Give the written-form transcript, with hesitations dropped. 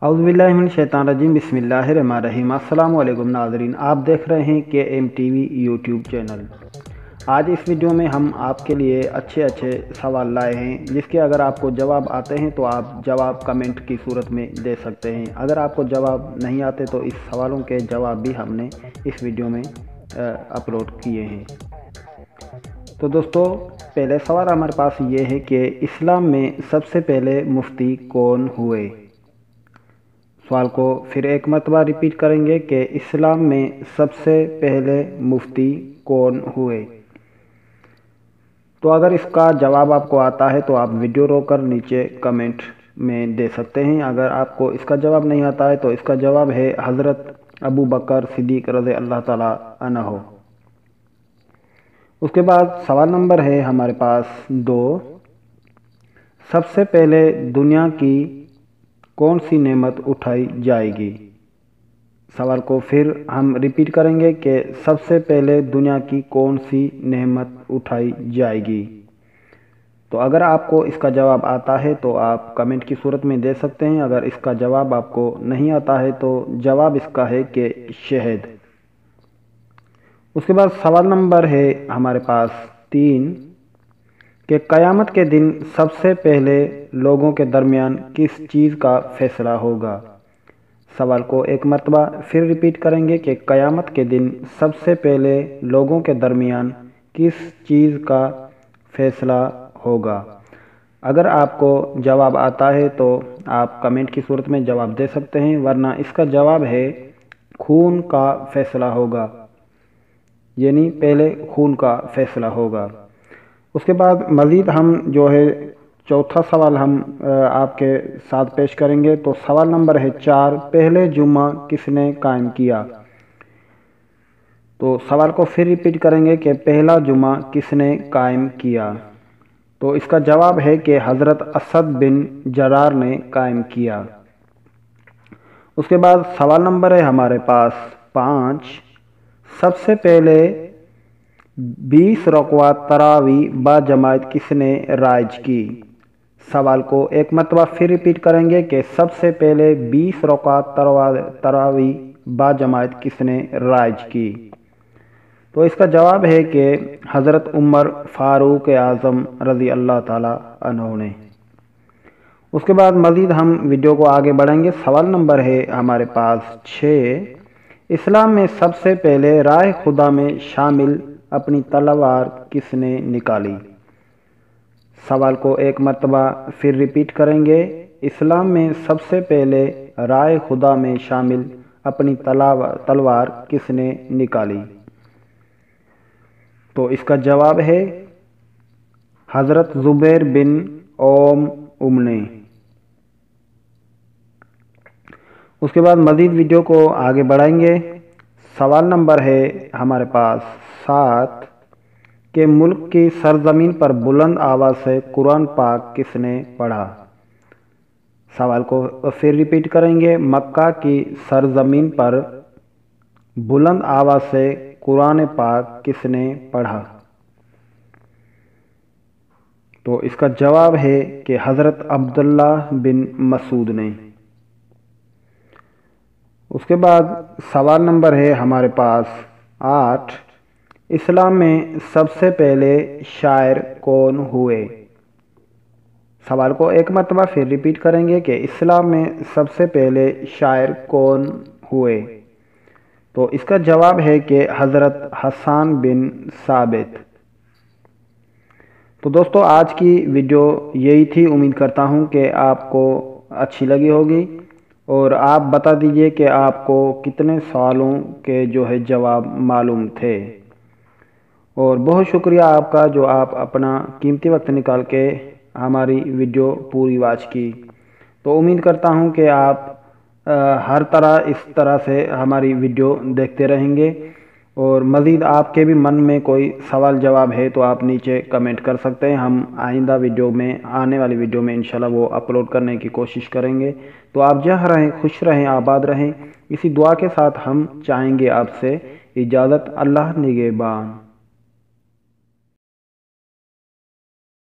औज़ुबिल्लाहिमिनश्शैतानिर्रजीम बिस्मिल्लाहिर्रहमानिर्रहीम। अस्सलाम वालेकुम नाज़रीन, आप देख रहे हैं KM TV यूट्यूब चैनल। आज इस वीडियो में हम आपके लिए अच्छे सवाल लाए हैं, जिसके अगर आपको जवाब आते हैं तो आप जवाब कमेंट की सूरत में दे सकते हैं। अगर आपको जवाब नहीं आते तो इस सवालों के जवाब भी हमने इस वीडियो में अपलोड किए हैं। तो दोस्तों, पहले सवाल हमारे पास ये है कि इस्लाम में सबसे पहले मुफ्ती कौन हुए। सवाल को फिर एक मरतबा रिपीट करेंगे कि इस्लाम में सबसे पहले मुफ्ती कौन हुए। तो अगर इसका जवाब आपको आता है तो आप वीडियो रोककर नीचे कमेंट में दे सकते हैं। अगर आपको इसका जवाब नहीं आता है तो इसका जवाब है हज़रत अबू बकर सिद्दीक़ रज़ी अल्लाह ताला अन्हु। उसके बाद सवाल नंबर है हमारे पास 2। सबसे पहले दुनिया की कौन सी नेमत उठाई जाएगी। सवाल को फिर हम रिपीट करेंगे कि सबसे पहले दुनिया की कौन सी नेमत उठाई जाएगी। तो अगर आपको इसका जवाब आता है तो आप कमेंट की सूरत में दे सकते हैं। अगर इसका जवाब आपको नहीं आता है तो जवाब इसका है कि शहद। उसके बाद सवाल नंबर है हमारे पास 3 कि क़यामत के दिन सबसे पहले लोगों के दरमियान किस चीज़ का फ़ैसला होगा। सवाल को एक मरतबा फिर रिपीट करेंगे कि क़यामत के दिन सबसे पहले लोगों के दरमियान किस चीज़ का फ़ैसला होगा। अगर आपको जवाब आता है तो आप कमेंट की सूरत में जवाब दे सकते हैं, वरना इसका जवाब है खून का फ़ैसला होगा, यानी पहले खून का फ़ैसला होगा। उसके बाद मज़ीद हम जो है चौथा सवाल हम आपके साथ पेश करेंगे। तो सवाल नंबर है 4, पहले जुम्मा किसने कायम किया। तो सवाल को फिर रिपीट करेंगे कि पहला जुम्मा किसने कायम किया। तो इसका जवाब है कि हज़रत असद बिन जरार ने कायम किया। उसके बाद सवाल नंबर है हमारे पास 5, सबसे पहले 20 रकअत तरावी बाजमात किसने राइज की। सवाल को एक मरतबा फिर रिपीट करेंगे कि सबसे पहले 20 रकअत तरावी बाजमात किसने राइज की। तो इसका जवाब है कि हज़रत उमर फ़ारूक आज़म रज़ी अल्लाह ताला अन्हु ने। उसके बाद मज़ीद हम वीडियो को आगे बढ़ेंगे। सवाल नंबर है हमारे पास 6, इस्लाम में सबसे पहले राह खुदा में शामिल अपनी तलवार किसने निकाली। सवाल को एक मरतबा फिर रिपीट करेंगे, इस्लाम में सबसे पहले राह खुदा में शामिल अपनी तलवार किसने निकाली। तो इसका जवाब है हज़रत ज़ुबैर बिन उम ने। उसके बाद मज़ीद वीडियो को आगे बढ़ाएंगे। सवाल नंबर है हमारे पास 7 के मुल्क की सरजमीन पर बुलंद आवाज़ से कुरान पाक किसने पढ़ा। सवाल को फिर रिपीट करेंगे, मक्का की सरजमीन पर बुलंद आवाज़ से कुरान पाक किसने पढ़ा। तो इसका जवाब है कि हज़रत अब्दुल्ला बिन मसूद ने। उसके बाद सवाल नंबर है हमारे पास 8, इस्लाम में सबसे पहले शायर कौन हुए। सवाल को एक मरतबा फिर रिपीट करेंगे कि इस्लाम में सबसे पहले शायर कौन हुए। तो इसका जवाब है कि हज़रत हसन बिन साबित। तो दोस्तों, आज की वीडियो यही थी। उम्मीद करता हूँ कि आपको अच्छी लगी होगी और आप बता दीजिए कि आपको कितने सवालों के जो है जवाब मालूम थे। और बहुत शुक्रिया आपका जो आप अपना कीमती वक्त निकाल के हमारी वीडियो पूरी वॉच की। तो उम्मीद करता हूँ कि आप हर तरह इस तरह से हमारी वीडियो देखते रहेंगे। और मज़ीद आपके भी मन में कोई सवाल जवाब है तो आप नीचे कमेंट कर सकते हैं। हम आइंदा वीडियो में, आने वाली वीडियो में इंशाल्लाह वो अपलोड करने की कोशिश करेंगे। तो आप जहाँ रहें खुश रहें, आबाद रहें, इसी दुआ के साथ हम चाहेंगे आपसे इजाज़त। अल्लाह निगहबान।